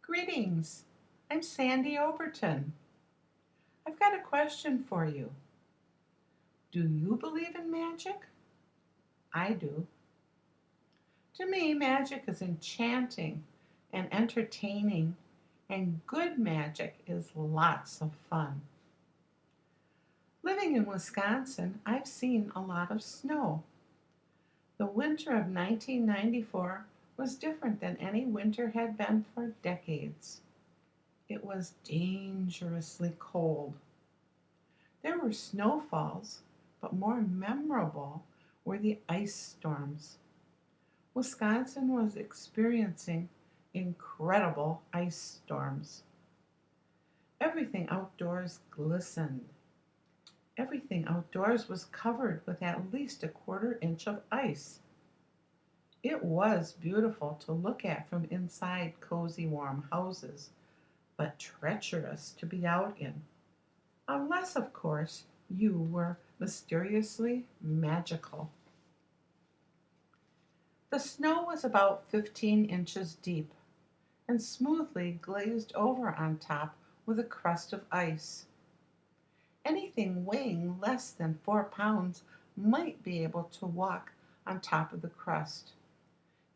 Greetings, I'm Sandi Obertin. I've got a question for you. Do you believe in magic? I do. To me, magic is enchanting and entertaining, and good magic is lots of fun. Living in Wisconsin, I've seen a lot of snow. The winter of 1994 was different than any winter had been for decades. It was dangerously cold. There were snowfalls, but more memorable were the ice storms. Wisconsin was experiencing incredible ice storms. Everything outdoors glistened. Everything outdoors was covered with at least a quarter inch of ice. It was beautiful to look at from inside cozy, warm houses, but treacherous to be out in. Unless, of course, you were mysteriously magical. The snow was about 15 inches deep and smoothly glazed over on top with a crust of ice. Anything weighing less than 4 pounds might be able to walk on top of the crust.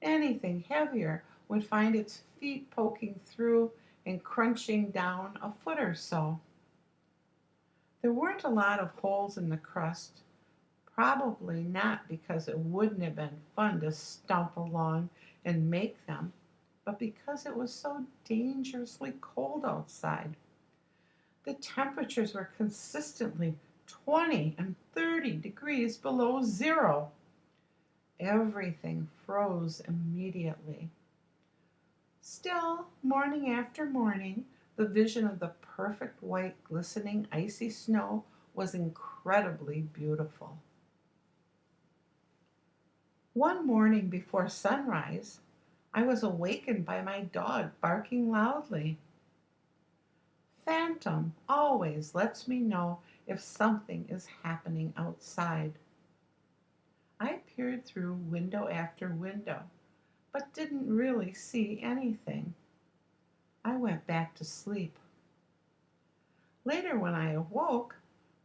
Anything heavier would find its feet poking through and crunching down a foot or so. There weren't a lot of holes in the crust, probably not because it wouldn't have been fun to stomp along and make them, but because it was so dangerously cold outside. The temperatures were consistently 20 and 30 degrees below zero. Everything froze immediately. Still, morning after morning, the vision of the perfect white, glistening, icy snow was incredibly beautiful. One morning before sunrise, I was awakened by my dog barking loudly. Phantom always lets me know if something is happening outside. I peered through window after window, but didn't really see anything. I went back to sleep. Later, when I awoke,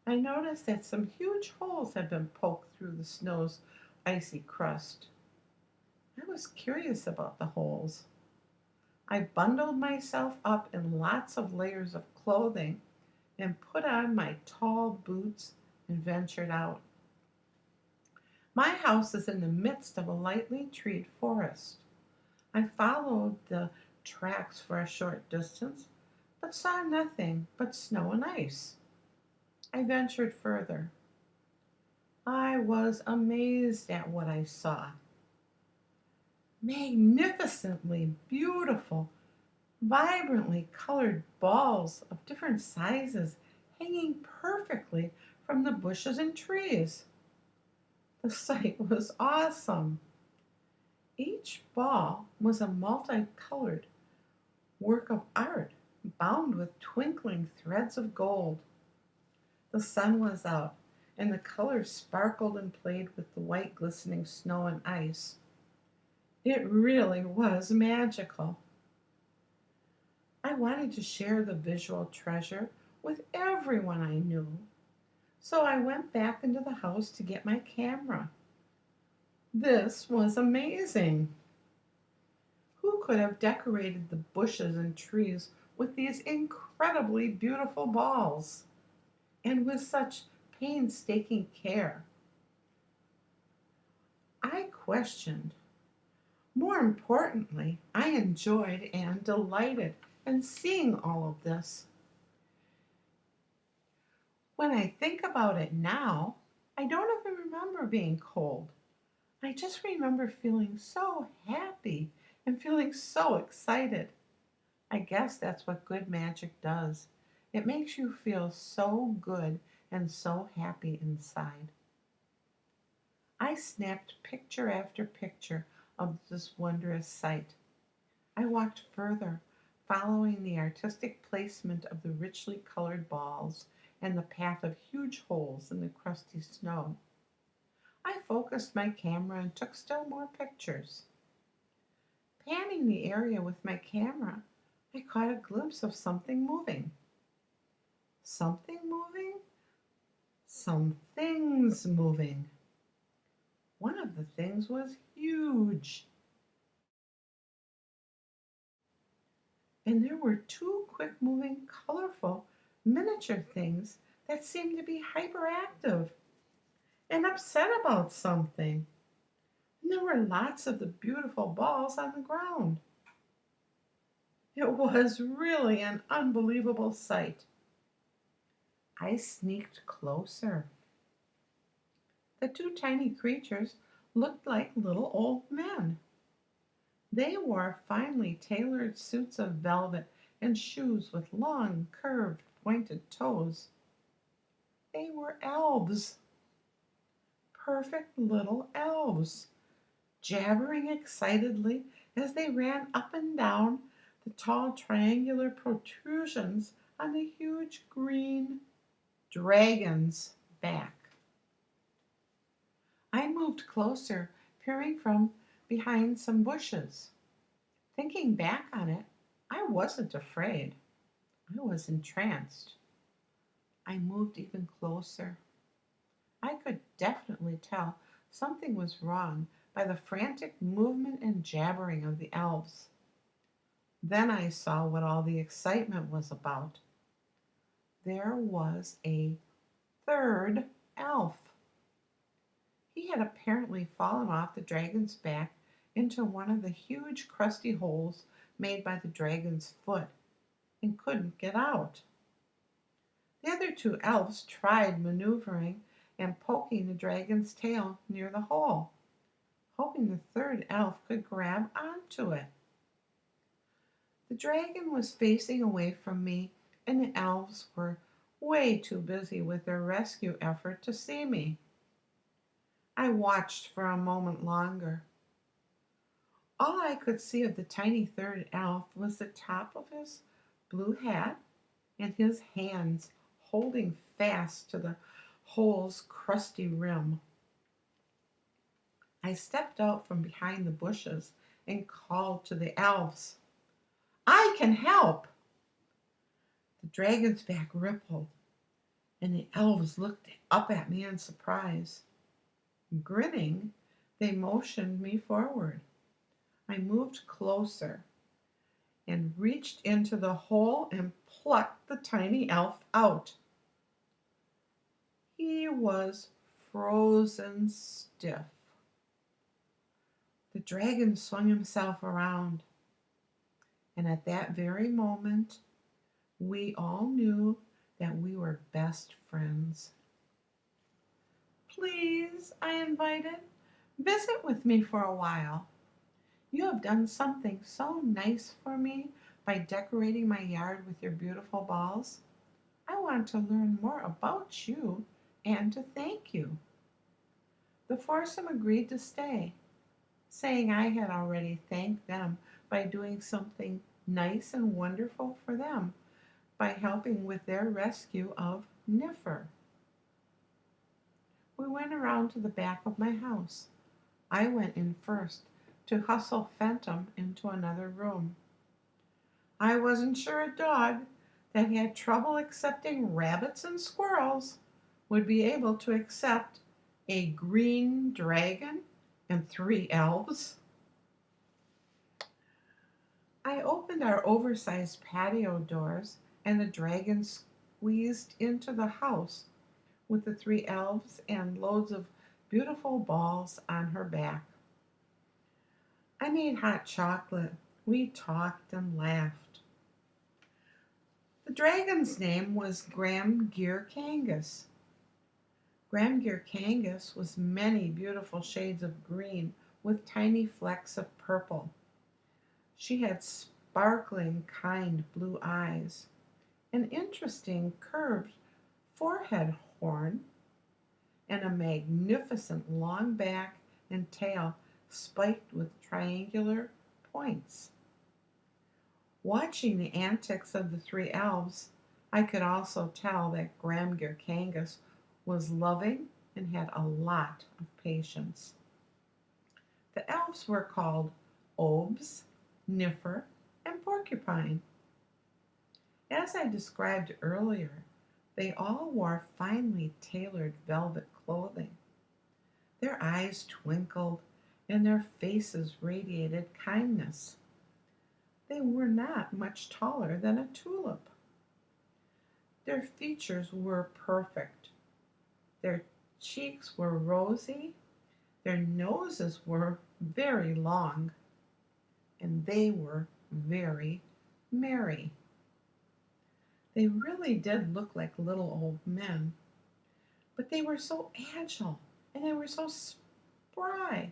I noticed that some huge holes had been poked through the snow's icy crust. I was curious about the holes. I bundled myself up in lots of layers of clothing and put on my tall boots and ventured out. My house is in the midst of a lightly treed forest. I followed the tracks for a short distance, but saw nothing but snow and ice. I ventured further. I was amazed at what I saw. Magnificently beautiful, vibrantly colored balls of different sizes hanging perfectly from the bushes and trees. The sight was awesome. Each ball was a multicolored work of art bound with twinkling threads of gold. The sun was out, and the colors sparkled and played with the white glistening snow and ice. It really was magical. I wanted to share the visual treasure with everyone I knew, so I went back into the house to get my camera. This was amazing. Who could have decorated the bushes and trees with these incredibly beautiful balls, and with such painstaking care? I questioned. More importantly, I enjoyed and delighted in seeing all of this. When I think about it now, I don't even remember being cold. I just remember feeling so happy and feeling so excited. I guess that's what good magic does. It makes you feel so good and so happy inside. I snapped picture after picture of this wondrous sight. I walked further, following the artistic placement of the richly colored balls and the path of huge holes in the crusty snow. I focused my camera and took still more pictures. Panning the area with my camera, I caught a glimpse of something moving. Something moving? Some things moving. One of the things was huge, and there were two quick moving, colorful, miniature things that seemed to be hyperactive and upset about something. And there were lots of the beautiful balls on the ground. It was really an unbelievable sight. I sneaked closer. The two tiny creatures looked like little old men. They wore finely tailored suits of velvet and shoes with long, curved, pointed toes. They were elves, perfect little elves, jabbering excitedly as they ran up and down the tall triangular protrusions on the huge green dragon's back. I moved closer, peering from behind some bushes. Thinking back on it, I wasn't afraid. I was entranced. I moved even closer. I could definitely tell something was wrong by the frantic movement and jabbering of the elves. Then I saw what all the excitement was about. There was a third elf. He had apparently fallen off the dragon's back into one of the huge crusty holes made by the dragon's foot and couldn't get out. The other two elves tried maneuvering and poking the dragon's tail near the hole, hoping the third elf could grab onto it. The dragon was facing away from me, and the elves were way too busy with their rescue effort to see me. I watched for a moment longer. All I could see of the tiny third elf was the top of his blue hat and his hands holding fast to the hole's crusty rim. I stepped out from behind the bushes and called to the elves. I can help! The dragon's back rippled, and the elves looked up at me in surprise. Grinning, they motioned me forward. I moved closer and reached into the hole and plucked the tiny elf out. He was frozen stiff. The dragon swung himself around, and at that very moment, we all knew that we were best friends. Please, I invited, visit with me for a while. You have done something so nice for me by decorating my yard with your beautiful balls. I want to learn more about you and to thank you. The foursome agreed to stay, saying I had already thanked them by doing something nice and wonderful for them by helping with their rescue of Niffer. We went around to the back of my house. I went in first to hustle Phantom into another room. I wasn't sure a dog that had trouble accepting rabbits and squirrels would be able to accept a green dragon and three elves. I opened our oversized patio doors, and the dragon squeezed into the house with the three elves and loads of beautiful balls on her back. I made hot chocolate. We talked and laughed. The dragon's name was Gramgir Kangas. Gramgir Kangas was many beautiful shades of green with tiny flecks of purple. She had sparkling, kind blue eyes, an interesting curved forehead horn, and a magnificent long back and tail spiked with triangular points. Watching the antics of the three elves, I could also tell that Gramgir Kangas was loving and had a lot of patience. The elves were called Obs, Niffer, and Porcupine. As I described earlier, they all wore finely tailored velvet clothing. Their eyes twinkled and their faces radiated kindness. They were not much taller than a tulip. Their features were perfect. Their cheeks were rosy, their noses were very long, and they were very merry. They really did look like little old men, but they were so agile and they were so spry.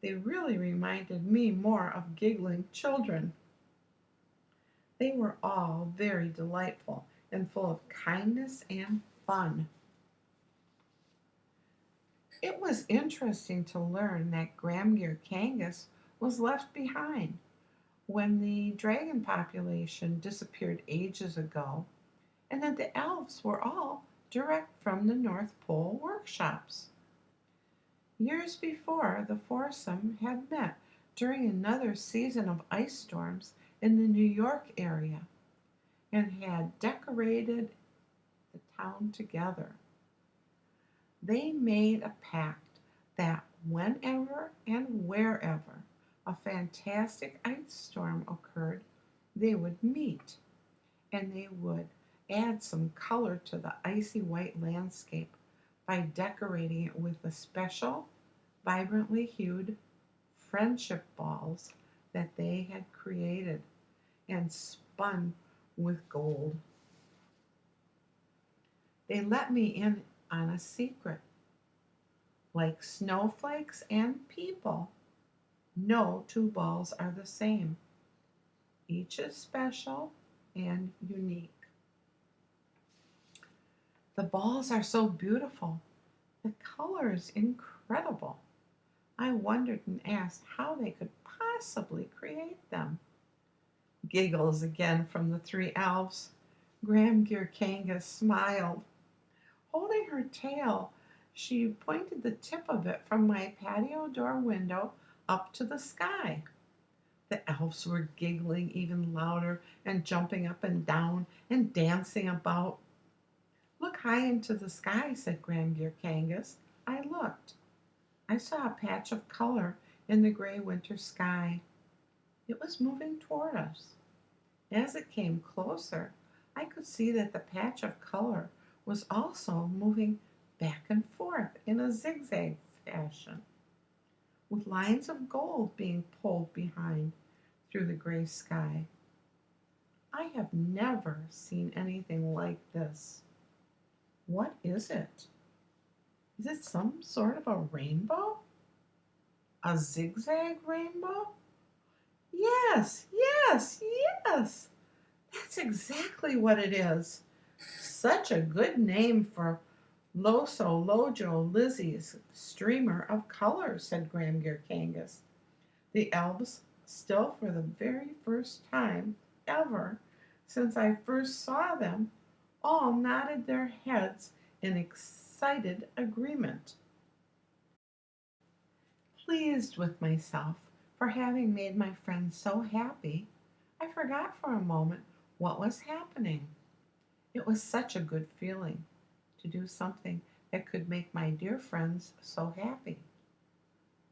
They really reminded me more of giggling children. They were all very delightful and full of kindness and fun. It was interesting to learn that Gramgir Kangas was left behind when the dragon population disappeared ages ago, and that the elves were all direct from the North Pole workshops. Years before, the foursome had met during another season of ice storms in the New York area and had decorated the town together. They made a pact that whenever and wherever a fantastic ice storm occurred, they would meet and they would add some color to the icy white landscape by decorating it with the special, vibrantly hued friendship balls that they had created and spun with gold. They let me in on a secret. Like snowflakes and people, no two balls are the same. Each is special and unique. The balls are so beautiful. The colors incredible. I wondered and asked how they could possibly create them. Giggles again from the three elves. Gramgir Kanga smiled. Holding her tail, she pointed the tip of it from my patio door window up to the sky. The elves were giggling even louder and jumping up and down and dancing about. Look high into the sky, said Gramgir Kangas. I looked. I saw a patch of color in the gray winter sky. It was moving toward us. As it came closer, I could see that the patch of color was also moving back and forth in a zigzag fashion, with lines of gold being pulled behind through the gray sky. I have never seen anything like this. What is it? Is it some sort of a rainbow? A zigzag rainbow? Yes, yes, yes. That's exactly what it is. Such a good name for Loso Lojo Lizzie's streamer of colors, said Gramgir Kangas. The elves, still for the very first time ever since I first saw them, all nodded their heads in excited agreement. Pleased with myself for having made my friends so happy, I forgot for a moment what was happening. It was such a good feeling to do something that could make my dear friends so happy.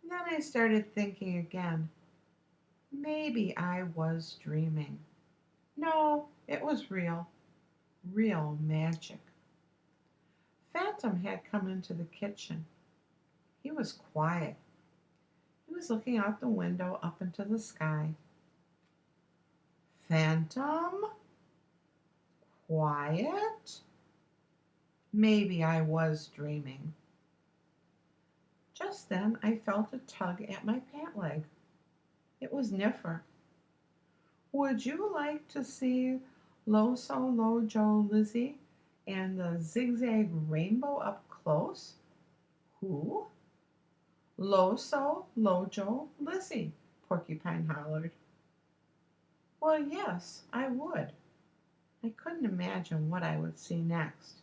And then I started thinking again. Maybe I was dreaming. No, it was real, real magic. Phantom had come into the kitchen. He was quiet. He was looking out the window up into the sky. Phantom? Quiet? Maybe I was dreaming. Just then I felt a tug at my pant leg. It was Niffer. Would you like to see Loso Lojo Lizzie and the zigzag rainbow up close? Who? Loso Lojo Lizzie, Porcupine hollered. Well, yes, I would. I couldn't imagine what I would see next.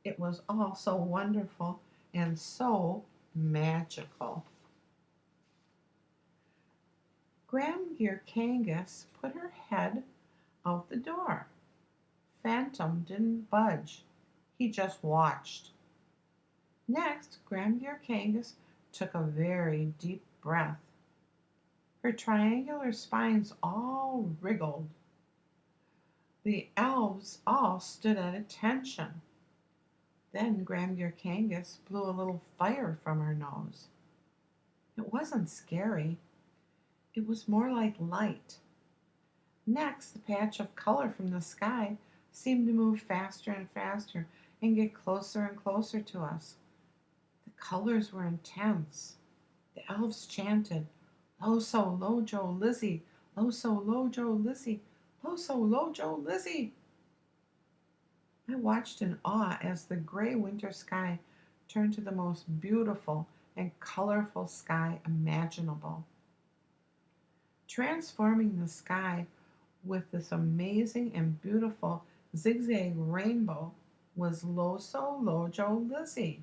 It was all so wonderful and so magical. Gramgir Kangas put her head out the door. Phantom didn't budge. He just watched. Next, Grandmere Kangas took a very deep breath. Her triangular spines all wriggled. The elves all stood at attention. Then Grandmere Kangas blew a little fire from her nose. It wasn't scary. It was more like light. Next, the patch of color from the sky seemed to move faster and faster and get closer and closer to us. The colors were intense. The elves chanted, Loso, Lojo, Lizzie, Loso, Lojo, Lizzie, Loso, Lojo, Lizzie. I watched in awe as the gray winter sky turned to the most beautiful and colorful sky imaginable. Transforming the sky with this amazing and beautiful zigzag rainbow was Loso Lojo Lizzie,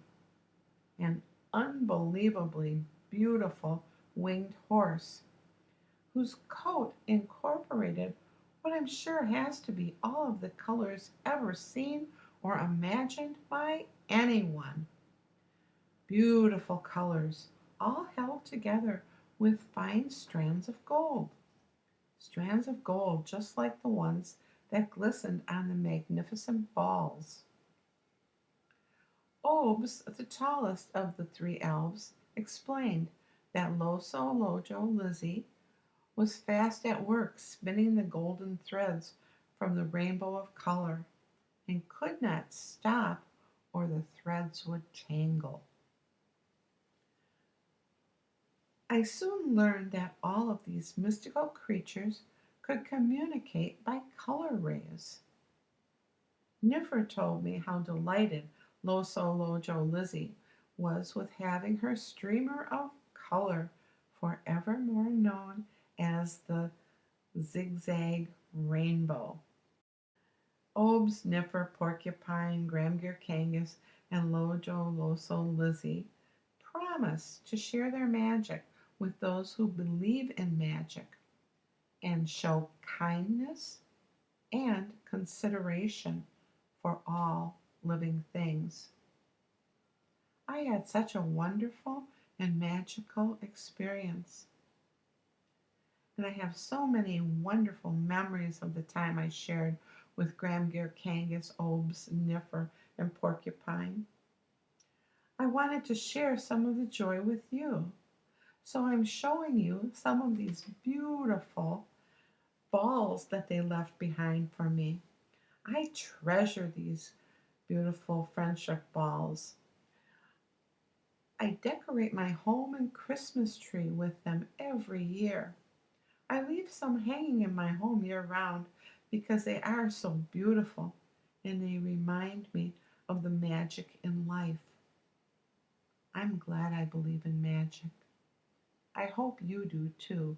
an unbelievably beautiful winged horse whose coat incorporated what I'm sure has to be all of the colors ever seen or imagined by anyone. Beautiful colors, all held together with fine strands of gold. Strands of gold just like the ones that glistened on the magnificent balls. Obes, the tallest of the three elves, explained that Loso Lojo Lizzie was fast at work spinning the golden threads from the rainbow of color and could not stop or the threads would tangle. I soon learned that all of these mystical creatures could communicate by color rays. Niffer told me how delighted Loso Lojo Lizzie was with having her streamer of color forevermore known as the zigzag rainbow. Obes, Niffer, Porcupine, Grandmere Kangas, and Lojo Loso Lizzie promised to share their magic with those who believe in magic and show kindness and consideration for all living things. I had such a wonderful and magical experience. And I have so many wonderful memories of the time I shared with Grandmere Kangas, Obes, Niffer, and Porcupine. I wanted to share some of the joy with you. So I'm showing you some of these beautiful balls that they left behind for me. I treasure these beautiful friendship balls. I decorate my home and Christmas tree with them every year. I leave some hanging in my home year round because they are so beautiful and they remind me of the magic in life. I'm glad I believe in magic. I hope you do too.